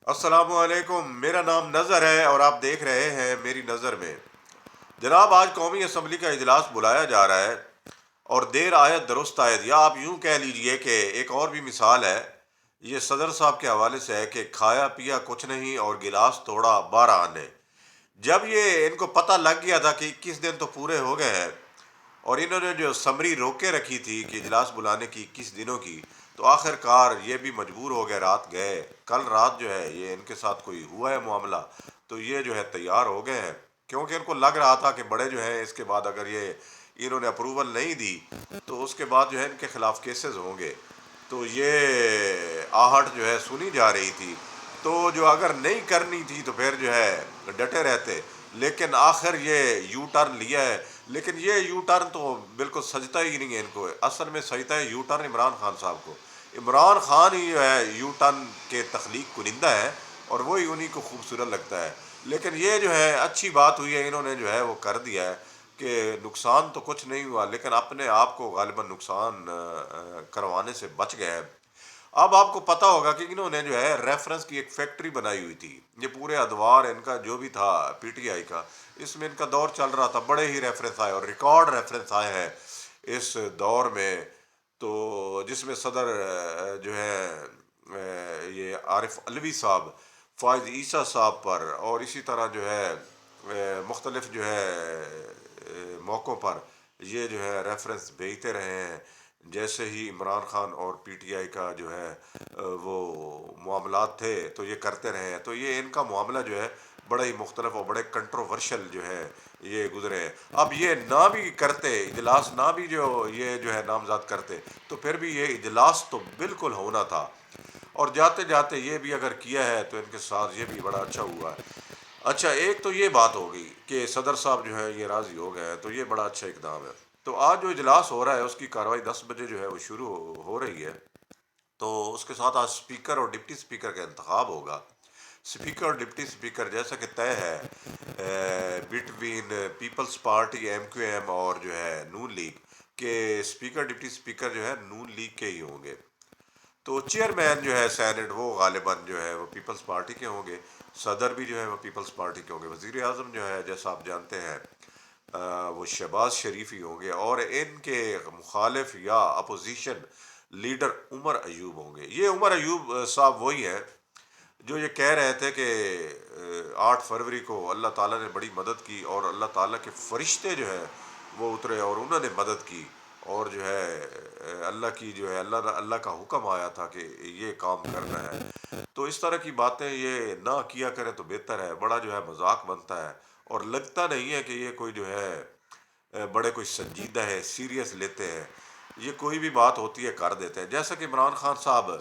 السلام علیکم، میرا نام نظر ہے اور آپ دیکھ رہے ہیں میری نظر میں۔ جناب، آج قومی اسمبلی کا اجلاس بلایا جا رہا ہے اور دیر آیت درست آیت، یا آپ یوں کہہ لیجئے کہ ایک اور بھی مثال ہے۔ یہ صدر صاحب کے حوالے سے ہے کہ کھایا پیا کچھ نہیں اور گلاس توڑا 12 آنے۔ جب یہ ان کو پتہ لگ گیا تھا کہ 21 دن تو پورے ہو گئے ہیں اور انہوں نے جو سمری روکے رکھی تھی کہ اجلاس بلانے کی 21 دنوں کی، تو آخر کار یہ بھی مجبور ہو گئے، رات گئے۔ کل رات جو ہے یہ ان کے ساتھ کوئی ہوا ہے معاملہ، تو یہ جو ہے تیار ہو گئے ہیں، کیونکہ ان کو لگ رہا تھا کہ بڑے جو ہیں اس کے بعد اگر یہ انہوں نے اپروول نہیں دی تو اس کے بعد جو ہے ان کے خلاف کیسز ہوں گے، تو یہ آہٹ جو ہے سنی جا رہی تھی۔ تو جو اگر نہیں کرنی تھی تو پھر جو ہے ڈٹے رہتے، لیکن آخر یہ یو ٹرن لیا ہے۔ لیکن یہ یو ٹرن تو بالکل سجتا ہی نہیں ہے ان کو، اصل میں سجتا ہے یو ٹرن عمران خان صاحب کو۔ عمران خان ہی جو ہے یو ٹرن کے تخلیق کنندہ ہے اور وہی انہی کو خوبصورت لگتا ہے۔ لیکن یہ جو ہے اچھی بات ہوئی ہے، انہوں نے جو ہے وہ کر دیا ہے کہ نقصان تو کچھ نہیں ہوا لیکن اپنے آپ کو غالباً نقصان کروانے سے بچ گئے ہیں۔ اب آپ کو پتا ہوگا کہ انہوں نے جو ہے ریفرنس کی ایک فیکٹری بنائی ہوئی تھی۔ یہ پورے ادوار ان کا جو بھی تھا پی ٹی آئی کا، اس میں ان کا دور چل رہا تھا، بڑے ہی ریفرنس آئے اور ریکارڈ ریفرنس آئے ہیں اس دور میں۔ تو جس میں صدر جو ہے یہ عارف علوی صاحب، فائز عیسیٰ صاحب پر، اور اسی طرح جو ہے مختلف جو ہے موقعوں پر یہ جو ہے ریفرنس بھیجتے رہے ہیں۔ جیسے ہی عمران خان اور پی ٹی آئی کا جو ہے وہ معاملات تھے تو یہ کرتے رہے ہیں۔ تو یہ ان کا معاملہ جو ہے بڑا ہی مختلف اور بڑے کنٹروورشل جو ہے یہ گزرے ہیں۔ اب یہ نہ بھی کرتے اجلاس، نہ بھی یہ جو ہے نامزد کرتے، تو پھر بھی یہ اجلاس تو بالکل ہونا تھا، اور جاتے جاتے یہ بھی اگر کیا ہے تو ان کے ساتھ یہ بھی بڑا اچھا ہوا ہے۔ اچھا، ایک تو یہ بات ہوگی کہ صدر صاحب جو ہے یہ راضی ہو گئے ہیں، تو یہ بڑا اچھا اقدام ہے۔ تو آج جو اجلاس ہو رہا ہے اس کی کارروائی 10 بجے جو ہے وہ شروع ہو رہی ہے۔ تو اس کے ساتھ آج اسپیکر اور ڈپٹی اسپیکر کا انتخاب ہوگا۔ اسپیکر اور ڈپٹی اسپیکر جیسا کہ طے ہے between peoples party M Q M اور جو ہے نون لیگ، کہ اسپیکر ڈپٹی اسپیکر جو ہے نون لیگ کے ہی ہوں گے۔ تو چیئرمین جو ہے سینٹ وہ غالباً جو ہے وہ پیپلز پارٹی کے ہوں گے، صدر بھی جو ہے وہ پیپلز پارٹی کے ہوں گے، وزیر اعظم جو ہے جیسا آپ جانتے ہیں وہ شہباز شریف ہی ہوں گے، اور ان کے مخالف یا اپوزیشن لیڈر عمر ایوب ہوں گے۔ یہ عمر ایوب صاحب وہی ہیں جو یہ کہہ رہے تھے کہ 8 فروری کو اللہ تعالیٰ نے بڑی مدد کی اور اللہ تعالیٰ کے فرشتے جو ہے وہ اترے اور انہوں نے مدد کی، اور جو ہے اللہ کی جو ہے اللہ کا حکم آیا تھا کہ یہ کام کرنا ہے۔ تو اس طرح کی باتیں یہ نہ کیا کریں تو بہتر ہے، بڑا جو ہے مذاق بنتا ہے اور لگتا نہیں ہے کہ یہ کوئی جو ہے بڑے کوئی سنجیدہ ہے، سیریس لیتے ہیں۔ یہ کوئی بھی بات ہوتی ہے کر دیتے ہیں، جیسا کہ عمران خان صاحب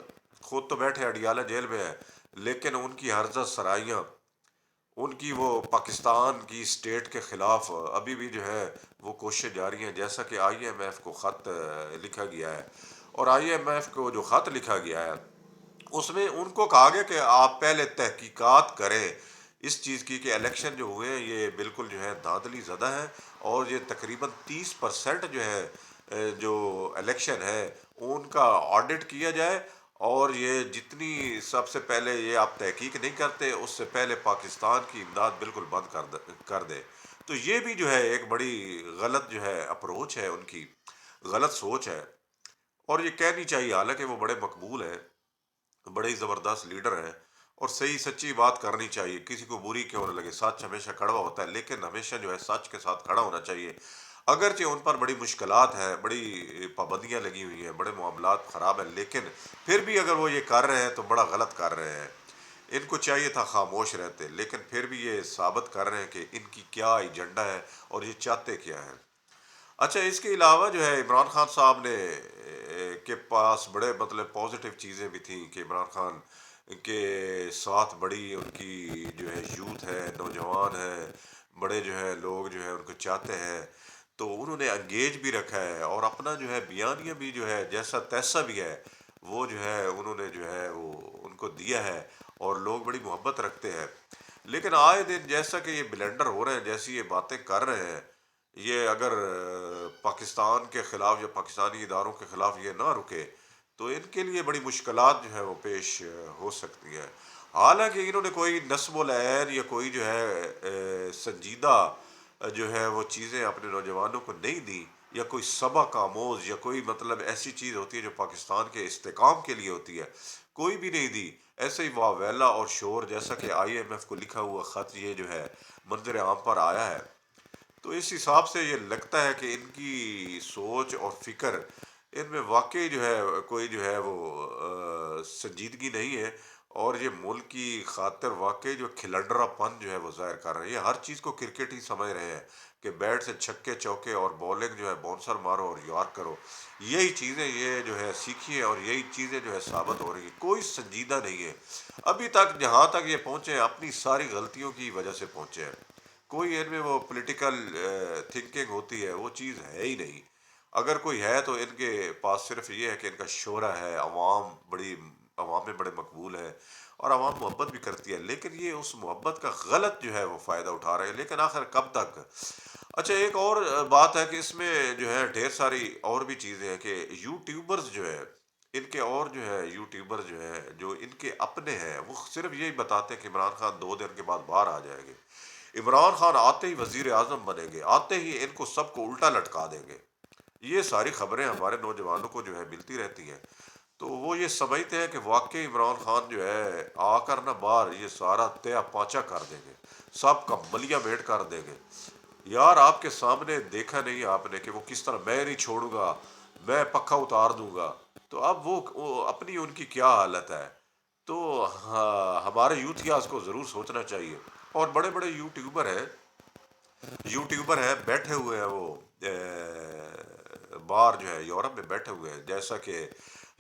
خود تو بیٹھے اڈیالہ جیل میں ہیں، لیکن ان کی ہرزہ سرائیاں، ان کی وہ پاکستان کی اسٹیٹ کے خلاف ابھی بھی جو ہے وہ کوششیں جاری ہیں۔ جیسا کہ آئی ایم ایف کو خط لکھا گیا ہے، اور آئی ایم ایف کو جو خط لکھا گیا ہے اس میں ان کو کہا گیا کہ آپ پہلے تحقیقات کریں اس چیز کی کہ الیکشن جو ہوئے ہیں یہ بالکل جو ہے دھاندلی زدہ ہیں، اور یہ تقریباً 30% جو ہے جو الیکشن ہے ان کا آڈٹ کیا جائے، اور یہ جتنی سب سے پہلے یہ آپ تحقیق نہیں کرتے اس سے پہلے پاکستان کی امداد بالکل بند کر دے۔ تو یہ بھی جو ہے ایک بڑی غلط جو ہے اپروچ ہے ان کی، غلط سوچ ہے، اور یہ کہنی چاہیے، حالانکہ وہ بڑے مقبول ہیں، بڑے ہی زبردست لیڈر ہیں، اور صحیح سچی بات کرنی چاہیے، کسی کو بری کیوں نہ لگے، سچ ہمیشہ کڑوا ہوتا ہے، لیکن ہمیشہ جو ہے سچ کے ساتھ کھڑا ہونا چاہیے۔ اگرچہ ان پر بڑی مشکلات ہیں، بڑی پابندیاں لگی ہوئی ہیں، بڑے معاملات خراب ہیں، لیکن پھر بھی اگر وہ یہ کر رہے ہیں تو بڑا غلط کر رہے ہیں۔ ان کو چاہیے تھا خاموش رہتے، لیکن پھر بھی یہ ثابت کر رہے ہیں کہ ان کی کیا ایجنڈا ہے اور یہ چاہتے کیا ہیں۔ اچھا، اس کے علاوہ جو ہے عمران خان صاحب نے کے پاس بڑے مطلب پازیٹیو چیزیں بھی تھیں کہ عمران خان کے ساتھ بڑی ان کی جو ہے یوتھ ہے، نوجوان ہے، بڑے جو ہے لوگ جو ہے ان کو چاہتے ہیں، تو انہوں نے انگیج بھی رکھا ہے، اور اپنا جو ہے بیانیہ بھی جو ہے جیسا تیسا بھی ہے وہ جو ہے انہوں نے جو ہے وہ ان کو دیا ہے، اور لوگ بڑی محبت رکھتے ہیں۔ لیکن آئے دن جیسا کہ یہ بلنڈر ہو رہے ہیں، جیسی یہ باتیں کر رہے ہیں، یہ اگر پاکستان کے خلاف یا پاکستانی اداروں کے خلاف یہ نہ رکے تو ان کے لیے بڑی مشکلات جو ہے وہ پیش ہو سکتی ہیں۔ حالانکہ انہوں نے کوئی نصب العین یا کوئی جو ہے سنجیدہ جو ہے وہ چیزیں اپنے نوجوانوں کو نہیں دی، یا کوئی سبق آموز یا کوئی مطلب ایسی چیز ہوتی ہے جو پاکستان کے استحکام کے لیے ہوتی ہے، کوئی بھی نہیں دی۔ ایسے ہی واویلا اور شور، جیسا کہ آئی ایم ایف کو لکھا ہوا خط یہ جو ہے منظر عام پر آیا ہے، تو اس حساب سے یہ لگتا ہے کہ ان کی سوچ اور فکر، ان میں واقعی جو ہے کوئی جو ہے وہ سنجیدگی نہیں ہے، اور یہ ملک کی خاطر واقعی جو کھلنڈرا پن جو ہے وہ ظاہر کر رہے ہیں۔ یہ ہر چیز کو کرکٹ ہی سمجھ رہے ہیں کہ بیٹ سے چھکے چوکے اور بولنگ جو ہے باؤنسر مارو اور یارک کرو، یہی چیزیں یہ جو ہے سیکھی ہے، اور یہی چیزیں جو ہے ثابت ہو رہی ہیں، کوئی سنجیدہ نہیں ہے ابھی تک۔ جہاں تک یہ پہنچے ہیں اپنی ساری غلطیوں کی وجہ سے پہنچے ہیں، کوئی ان میں وہ پولیٹیکل تھنکنگ ہوتی ہے وہ چیز ہے ہی نہیں۔ اگر کوئی ہے تو ان کے پاس صرف یہ ہے کہ ان کا شعرا ہے، عوام میں بڑے مقبول ہے، اور عوام محبت بھی کرتی ہے، لیکن یہ اس محبت کا غلط جو ہے وہ فائدہ اٹھا رہے ہیں، لیکن آخر کب تک؟ اچھا، ایک اور بات ہے کہ اس میں جو ہے ڈھیر ساری اور بھی چیزیں ہیں کہ یوٹیوبرز جو ہے ان کے، اور جو ہے یوٹیوبر جو ہے جو ان کے اپنے ہیں، وہ صرف یہی بتاتے ہیں کہ عمران خان 2 دن کے بعد باہر آ جائیں گے، عمران خان آتے ہی وزیر اعظم بنیں گے، آتے ہی ان کو سب کو الٹا لٹکا دیں گے۔ یہ ساری خبریں ہمارے نوجوانوں کو جو ہے ملتی رہتی ہیں، تو وہ یہ سمجھتے ہیں کہ واقعی عمران خان جو ہے آ کر نہ باہر یہ سارا تیا پاچا کر دیں گے، سب کا ملیا میٹ کر دیں گے۔ یار آپ کے سامنے دیکھا نہیں آپ نے کہ وہ کس طرح، میں نہیں چھوڑوں گا، میں پکا اتار دوں گا، تو اب وہ اپنی ان کی کیا حالت ہے؟ تو ہاں، ہمارے یوتھیاز کو ضرور سوچنا چاہیے۔ اور بڑے بڑے یوٹیوبر ہیں بیٹھے ہوئے ہیں، وہ باہر جو ہے یورپ میں بیٹھے ہوئے ہیں، جیسا کہ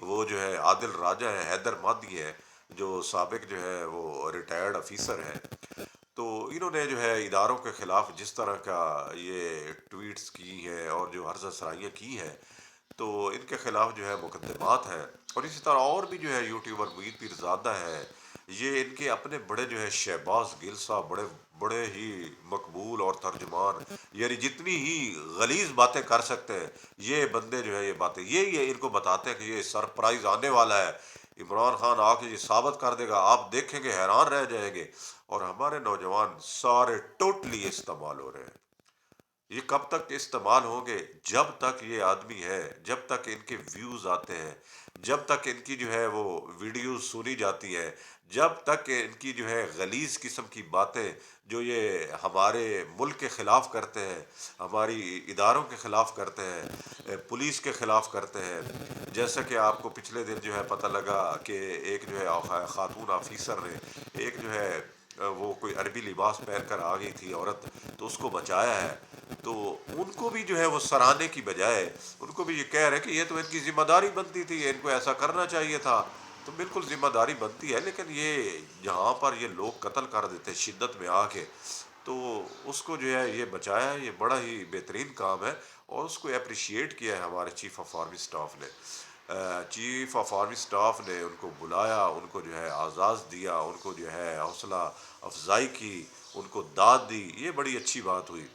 وہ جو ہے عادل راجہ ہے، حیدر مادی ہے، جو سابق جو ہے وہ ریٹائرڈ افیسر ہے، تو انہوں نے جو ہے اداروں کے خلاف جس طرح کا یہ ٹویٹس کی ہیں اور جو حرزہ سرائیاں کی ہیں، تو ان کے خلاف جو ہے مقدمات ہیں۔ اور اسی طرح اور بھی جو ہے یوٹیوبر، معید پیر زادہ ہے، یہ ان کے اپنے بڑے جو ہے شہباز گل صاحب، بڑے بڑے ہی مقبول اور ترجمان، یعنی جتنی ہی غلیظ باتیں کر سکتے ہیں یہ بندے جو ہے یہ باتیں یہ ان کو بتاتے ہیں کہ یہ سرپرائز آنے والا ہے، عمران خان آ کے یہ ثابت کر دے گا، آپ دیکھیں گے حیران رہ جائیں گے۔ اور ہمارے نوجوان سارے ٹوٹلی استعمال ہو رہے ہیں۔ یہ کب تک استعمال ہوں گے؟ جب تک یہ آدمی ہے، جب تک ان کے ویوز آتے ہیں، جب تک ان کی جو ہے وہ ویڈیوز سنی جاتی ہے، جب تک ان کی جو ہے غلیظ قسم کی باتیں جو یہ ہمارے ملک کے خلاف کرتے ہیں، ہماری اداروں کے خلاف کرتے ہیں، پولیس کے خلاف کرتے ہیں، جیسا کہ آپ کو پچھلے دن جو ہے پتہ لگا کہ ایک جو ہے خاتون آفیسر نے ایک جو ہے وہ کوئی عربی لباس پہن کر آ گئی تھی عورت، تو اس کو بچایا ہے، تو ان کو بھی جو ہے وہ سراہنے کی بجائے ان کو بھی یہ کہہ رہے کہ یہ تو ان کی ذمہ داری بنتی تھی، ان کو ایسا کرنا چاہیے تھا۔ تو بالکل ذمہ داری بنتی ہے، لیکن یہ جہاں پر یہ لوگ قتل کر دیتے شدت میں آ کے، تو اس کو جو ہے یہ بچایا ہے، یہ بڑا ہی بہترین کام ہے، اور اس کو اپریشیٹ کیا ہے ہمارے چیف آف آرمی سٹاف نے۔ چیف آف آرمی سٹاف نے ان کو بلایا، ان کو جو ہے اعزاز دیا، ان کو جو ہے حوصلہ افزائی کی، ان کو داد دی، یہ بڑی اچھی بات ہوئی۔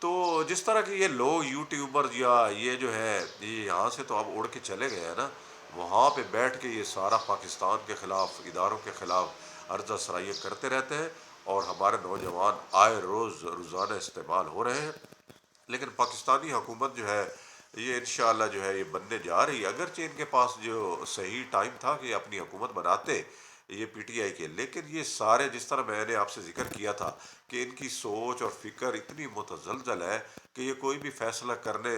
تو جس طرح کہ یہ لوگ یوٹیوبر یا یہ جو ہے یہ یہاں سے تو اب اڑ کے چلے گئے ہیں نا، وہاں پہ بیٹھ کے یہ سارا پاکستان کے خلاف، اداروں کے خلاف عرضہ سرائیاں کرتے رہتے ہیں، اور ہمارے نوجوان آئے روز روزانہ استعمال ہو رہے ہیں۔ لیکن پاکستانی حکومت جو ہے یہ انشاءاللہ جو ہے یہ بننے جا رہی ہے، اگرچہ ان کے پاس جو صحیح ٹائم تھا کہ اپنی حکومت بناتے یہ پی ٹی آئی کے، لیکن یہ سارے جس طرح میں نے آپ سے ذکر کیا تھا کہ ان کی سوچ اور فکر اتنی متزلزل ہے کہ یہ کوئی بھی فیصلہ کرنے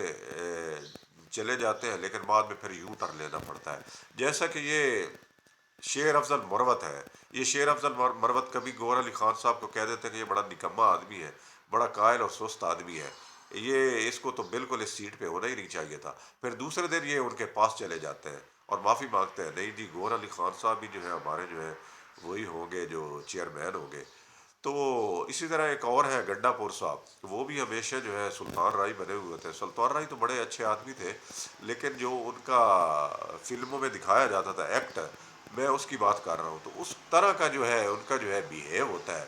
چلے جاتے ہیں، لیکن بعد میں پھر یوں ٹرن لینا پڑتا ہے۔ جیسا کہ یہ شیر افضل مروت ہے، یہ شیر افضل مروت کبھی گور علی خان صاحب کو کہہ دیتے کہ یہ بڑا نکما آدمی ہے، بڑا قائل اور سست آدمی ہے، یہ اس کو تو بالکل اس سیٹ پہ ہونا ہی نہیں چاہیے تھا، پھر دوسرے دن یہ ان کے پاس چلے جاتے ہیں اور معافی مانگتے ہیں، نہیں جی گور علی خان صاحب بھی جو ہے ہمارے جو ہے وہی ہوں گے جو چیئرمین ہوں گے۔ تو اسی طرح ایک اور ہے گڈا پور صاحب، وہ بھی ہمیشہ جو ہے سلطان رائی بنے ہوئے تھے، سلطان رائی تو بڑے اچھے آدمی تھے، لیکن جو ان کا فلموں میں دکھایا جاتا تھا ایکٹ، میں اس کی بات کر رہا ہوں، تو اس طرح کا جو ہے ان کا جو ہے بیہیو ہوتا ہے،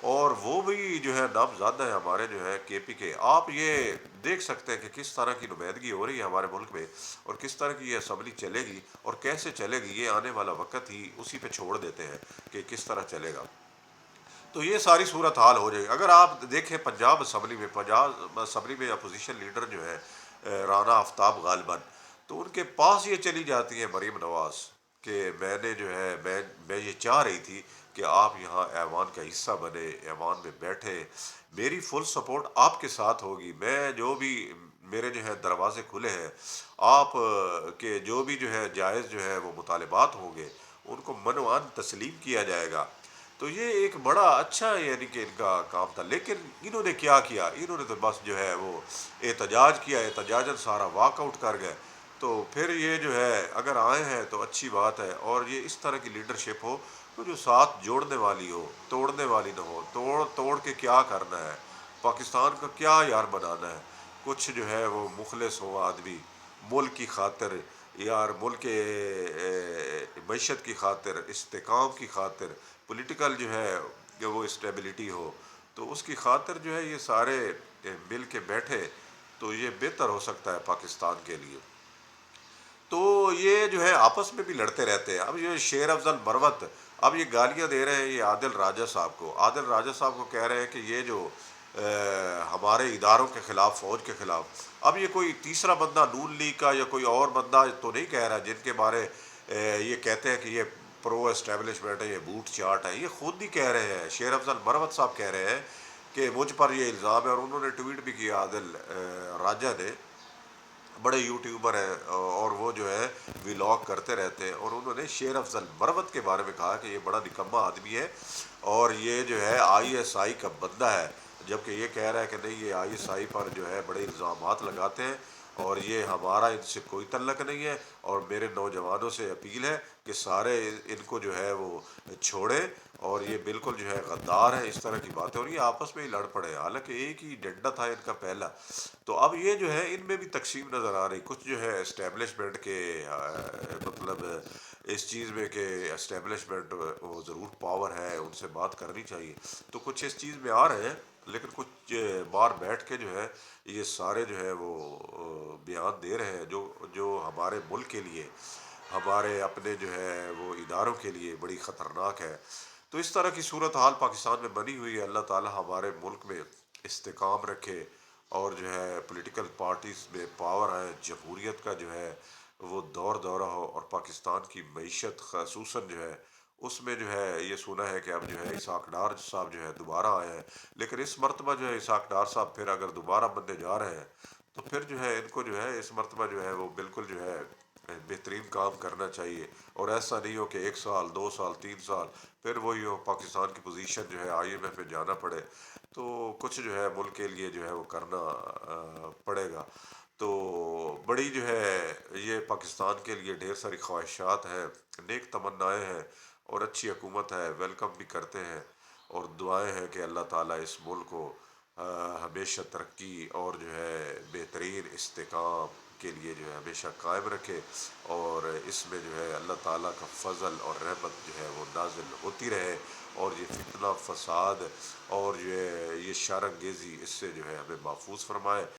اور وہ بھی جو ہے نامزادہ ہے ہمارے جو ہے کے پی کے۔ آپ یہ دیکھ سکتے ہیں کہ کس طرح کی نمائندگی ہو رہی ہے ہمارے ملک میں، اور کس طرح کی یہ اسمبلی چلے گی اور کیسے چلے گی، یہ آنے والا وقت ہی اسی پہ چھوڑ دیتے ہیں کہ کس طرح چلے گا۔ تو یہ ساری صورت حال ہو جائے گی۔ اگر آپ دیکھیں پنجاب اسمبلی میں اپوزیشن لیڈر جو ہے رانا آفتاب غالباً، تو ان کے پاس یہ چلی جاتی ہے مریم نواز کہ میں نے جو ہے میں یہ چاہ رہی تھی کہ آپ یہاں ایوان کا حصہ بنے، ایوان میں بیٹھے، میری فل سپورٹ آپ کے ساتھ ہوگی، میں جو بھی میرے جو ہے دروازے کھلے ہیں، آپ کے جو بھی جو ہے جائز جو ہے وہ مطالبات ہوں گے ان کو منوان تسلیم کیا جائے گا۔ تو یہ ایک بڑا اچھا یعنی کہ ان کا کام تھا، لیکن انہوں نے کیا کیا، انہوں نے تو بس جو ہے وہ احتجاج کیا، احتجاجاً سارا واک آؤٹ کر گئے۔ تو پھر یہ جو ہے اگر آئے ہیں تو اچھی بات ہے، اور یہ اس طرح کی لیڈرشپ ہو تو جو ساتھ جوڑنے والی ہو، توڑنے والی نہ ہو۔ توڑ کے کیا کرنا ہے، پاکستان کا کیا یار بنانا ہے؟ کچھ جو ہے وہ مخلص ہو آدمی، ملک کی خاطر، یار ملک کے معیشت کی خاطر، استحکام کی خاطر، پولیٹیکل جو ہے کہ وہ اسٹیبلٹی ہو، تو اس کی خاطر جو ہے یہ سارے مل کے بیٹھے تو یہ بہتر ہو سکتا ہے پاکستان کے لیے۔ تو یہ جو ہے آپس میں بھی لڑتے رہتے ہیں۔ اب یہ شیر افضل مروت اب یہ گالیاں دے رہے ہیں یہ عادل راجہ صاحب کو، عادل راجہ صاحب کو کہہ رہے ہیں کہ یہ جو ہمارے اداروں کے خلاف، فوج کے خلاف، اب یہ کوئی تیسرا بندہ نون لیگ کا یا کوئی اور بندہ تو نہیں کہہ رہا جن کے بارے یہ کہتے ہیں کہ یہ پرو اسٹیبلشمنٹ ہے، یہ بوٹ چاٹ ہے، یہ خود ہی کہہ رہے ہیں، شیر افضل مروت صاحب کہہ رہے ہیں کہ مجھ پر یہ الزام ہے، اور انہوں نے ٹویٹ بھی کیا عادل راجہ نے، بڑے یوٹیوبر ہیں اور وہ جو ہے ولاگ کرتے رہتے ہیں، اور انہوں نے شیر افضل مروت کے بارے میں کہا کہ یہ بڑا نکما آدمی ہے اور یہ جو ہے آئی ایس آئی کا بندہ ہے، جبکہ یہ کہہ رہا ہے کہ نہیں یہ آئی ایس آئی پر جو ہے بڑے الزامات لگاتے ہیں اور یہ ہمارا ان سے کوئی تعلق نہیں ہے، اور میرے نوجوانوں سے اپیل ہے کہ سارے ان کو جو ہے وہ چھوڑیں، اور یہ بالکل جو ہے غدار ہے، اس طرح کی باتیں، اور یہ آپس میں ہی لڑ پڑے، حالانکہ ایک ہی ڈنڈا تھا ان کا پہلا۔ تو اب یہ جو ہے ان میں بھی تقسیم نظر آ رہی، کچھ جو ہے اسٹیبلشمنٹ کے مطلب اس چیز میں کہ اسٹیبلشمنٹ وہ ضرور پاور ہے، ان سے بات کرنی چاہیے، تو کچھ اس چیز میں آ رہے ہیں، لیکن کچھ بار بیٹھ کے جو ہے یہ سارے جو ہے وہ بیان دے رہے ہیں جو جو ہمارے ملک کے لیے، ہمارے اپنے جو ہے وہ اداروں کے لیے بڑی خطرناک ہے۔ تو اس طرح کی صورتحال پاکستان میں بنی ہوئی ہے۔ اللہ تعالی ہمارے ملک میں استحکام رکھے، اور جو ہے پولیٹیکل پارٹیز میں پاور ہے، جمہوریت کا جو ہے وہ دورہ ہو، اور پاکستان کی معیشت خصوصاً جو ہے اس میں جو ہے یہ سنا ہے کہ اب جو ہے اسحاق ڈار صاحب جو ہے دوبارہ آئے ہیں، لیکن اس مرتبہ جو ہے اسحاق ڈار صاحب پھر اگر دوبارہ بننے جا رہے ہیں تو پھر جو ہے ان کو جو ہے اس مرتبہ جو ہے وہ بالکل جو ہے بہترین کام کرنا چاہیے، اور ایسا نہیں ہو کہ 1 سال 2 سال 3 سال پھر وہی ہو پاکستان کی پوزیشن جو ہے آئی ایم ایف میں جانا پڑے، تو کچھ جو ہے ملک کے لیے جو ہے وہ کرنا پڑے گا۔ تو بڑی جو ہے یہ پاکستان کے لیے ڈھیر ساری خواہشات ہیں، نیک تمنائیں ہیں، اور اچھی حکومت ہے، ویلکم بھی کرتے ہیں، اور دعائیں ہیں کہ اللہ تعالیٰ اس ملک کو ہمیشہ ترقی اور جو ہے بہترین استحکام کے لیے جو ہے ہمیشہ قائم رکھے، اور اس میں جو ہے اللہ تعالیٰ کا فضل اور رحمت جو ہے وہ نازل ہوتی رہے، اور یہ فتنہ فساد اور یہ شر انگیزی اس سے جو ہے ہمیں محفوظ فرمائے۔